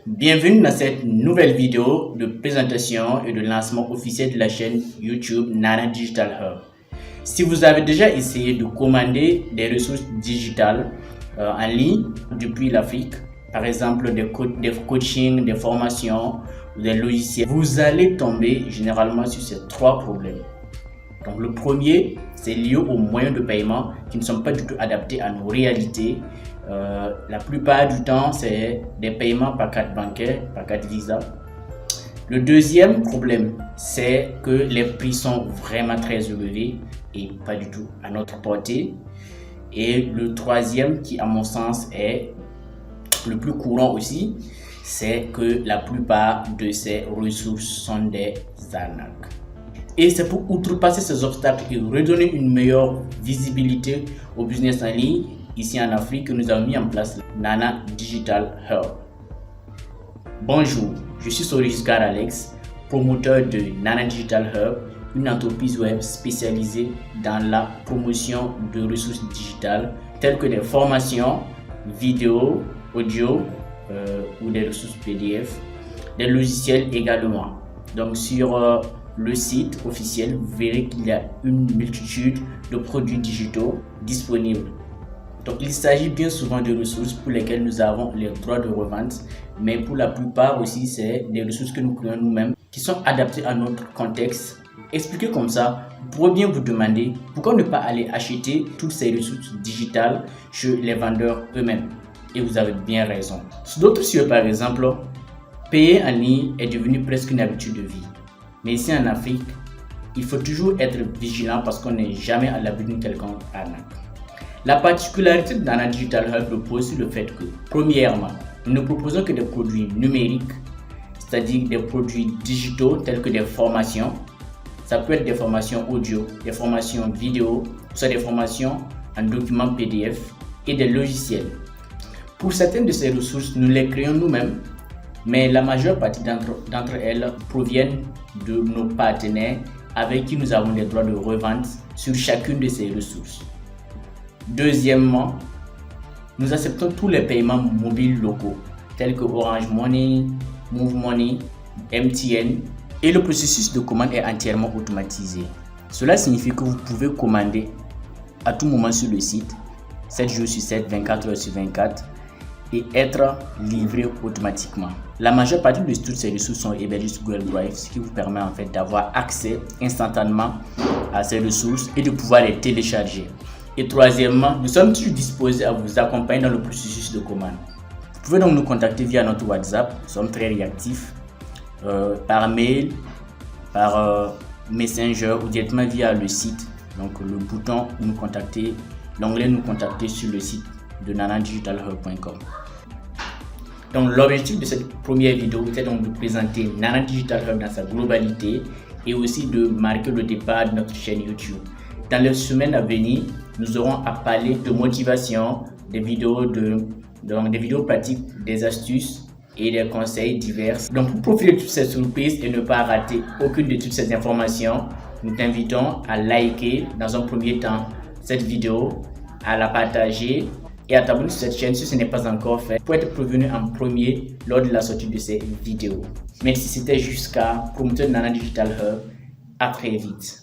Bienvenue dans cette nouvelle vidéo de présentation et de lancement officiel de la chaîne YouTube Nana Digital Hub. Si vous avez déjà essayé de commander des ressources digitales en ligne depuis l'Afrique, par exemple des coachings, des formations, des logiciels, vous allez tomber généralement sur ces trois problèmes. Donc le premier, c'est lié aux moyens de paiement qui ne sont pas du tout adaptés à nos réalités. La plupart du temps, c'est des paiements par carte bancaire, par carte Visa. Le deuxième problème, c'est que les prix sont vraiment très élevés et pas du tout à notre portée. Et le troisième, qui à mon sens est le plus courant aussi, c'est que la plupart de ces ressources sont des arnaques. Et c'est pour outrepasser ces obstacles et redonner une meilleure visibilité au business en ligne ici en Afrique que nous avons mis en place Nana Digital Hub. Bonjour, je suis Soriscar Alex, promoteur de Nana Digital Hub, une entreprise web spécialisée dans la promotion de ressources digitales telles que des formations, vidéos, audio ou des ressources PDF, des logiciels également. Donc sur le site officiel, vous verrez qu'il y a une multitude de produits digitaux disponibles. Donc il s'agit bien souvent de ressources pour lesquelles nous avons les droits de revente, mais pour la plupart aussi c'est des ressources que nous créons nous-mêmes qui sont adaptées à notre contexte. Expliqué comme ça, vous pourrez bien vous demander pourquoi ne pas aller acheter toutes ces ressources digitales chez les vendeurs eux-mêmes. Et vous avez bien raison. Sur d'autres sujets par exemple, payer en ligne est devenu presque une habitude de vie. Mais ici en Afrique, il faut toujours être vigilant parce qu'on n'est jamais à l'abri d'une quelconque arnaque. La particularité de Nana Digital Hub repose sur le fait que, premièrement, nous ne proposons que des produits numériques, c'est-à-dire des produits digitaux tels que des formations. Ça peut être des formations audio, des formations vidéo, soit des formations en documents PDF et des logiciels. Pour certaines de ces ressources, nous les créons nous-mêmes, mais la majeure partie d'entre elles proviennent de nos partenaires avec qui nous avons des droits de revente sur chacune de ces ressources. Deuxièmement, nous acceptons tous les paiements mobiles locaux tels que Orange Money, Move Money, MTN et le processus de commande est entièrement automatisé. Cela signifie que vous pouvez commander à tout moment sur le site, 7 jours sur 7, 24 heures sur 24 et être livré automatiquement. La majeure partie de toutes ces ressources sont hébergées sur Google Drive, ce qui vous permet en fait d'avoir accès instantanément à ces ressources et de pouvoir les télécharger. Et troisièmement, nous sommes toujours disposés à vous accompagner dans le processus de commande. Vous pouvez donc nous contacter via notre WhatsApp, nous sommes très réactifs, par mail, par Messenger ou directement via le site. Donc le bouton nous contacter, l'onglet nous contacter sur le site de nanadigitalhub.com. Donc l'objectif de cette première vidéo était donc de présenter Nana Digital Hub dans sa globalité et aussi de marquer le départ de notre chaîne YouTube. Dans les semaines à venir, nous aurons à parler de motivation, des vidéos pratiques, des astuces et des conseils divers. Donc pour profiter de toutes ces surprises et ne pas rater aucune de toutes ces informations, nous t'invitons à liker dans un premier temps cette vidéo, à la partager et à t'abonner sur cette chaîne si ce n'est pas encore fait pour être prévenu en premier lors de la sortie de ces vidéos. Merci, c'était Jusqu'à promoteur de Nana Digital Hub. À très vite.